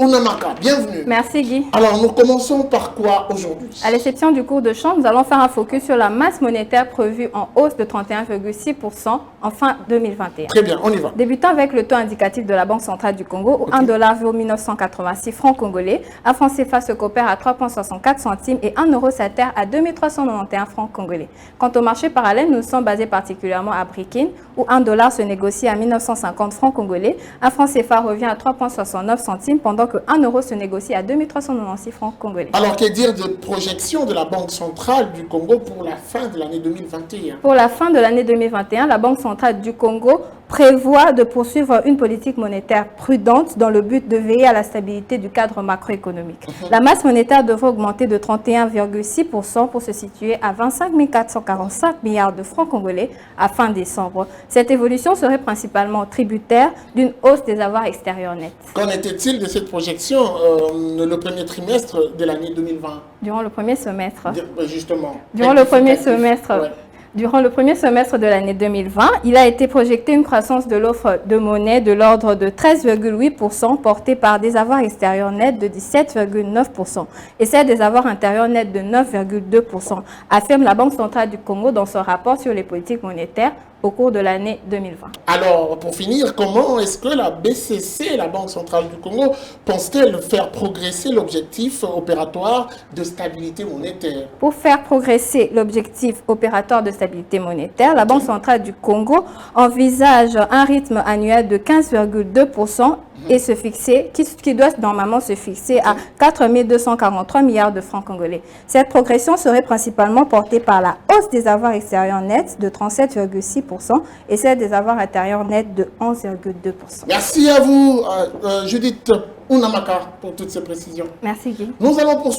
Ounamaka, bienvenue. Merci Guy. Alors, nous commençons par quoi aujourd'hui? À l'exception du cours de change, nous allons faire un focus sur la masse monétaire prévue en hausse de 31,6% en fin 2021. Très bien, on y va. Débutant avec le taux indicatif de la Banque centrale du Congo, où 1 dollar vaut 1986 francs congolais, un franc CFA se coopère à 3,64 centimes et 1 euro s'atterre à 2391 francs congolais. Quant au marché parallèle, nous sommes basés particulièrement à Brikin, où 1 dollar se négocie à 1950 francs congolais, un franc CFA revient à 3,69 centimes, pendant que 1 euro se négocie à 2396 francs congolais. Alors, que dire de projection de la Banque centrale du Congo pour la fin de l'année 2021? Pour la fin de l'année 2021, la Banque centrale du Congo prévoit de poursuivre une politique monétaire prudente dans le but de veiller à la stabilité du cadre macroéconomique. La masse monétaire devrait augmenter de 31,6% pour se situer à 25 445 milliards de francs congolais à fin décembre. Cette évolution serait principalement tributaire d'une hausse des avoirs extérieurs nets. Qu'en était-il de cette projection le premier trimestre de l'année 2020? Durant le premier semestre. Justement. Durant le premier semestre. Ouais. Durant le premier semestre de l'année 2020, il a été projeté une croissance de l'offre de monnaie de l'ordre de 13,8%, portée par des avoirs extérieurs nets de 17,9% et celle des avoirs intérieurs nets de 9,2%, affirme la Banque centrale du Congo dans son rapport sur les politiques monétaires au cours de l'année 2020. Alors, pour finir, comment est-ce que la BCC, la Banque centrale du Congo, pense-t-elle faire progresser l'objectif opératoire de stabilité monétaire? Pour faire progresser l'objectif opératoire de stabilité monétaire, la Banque centrale du Congo envisage un rythme annuel de 15,2% et se fixer, qui doit normalement se fixer à 4 243 milliards de francs congolais. Cette progression serait principalement portée par la hausse des avoirs extérieurs nets de 37,6% et celle des avoirs intérieurs nets de 11,2%. Merci à vous, Judith Ounamaka, pour toutes ces précisions. Merci Guy. Nous allons poursuivre.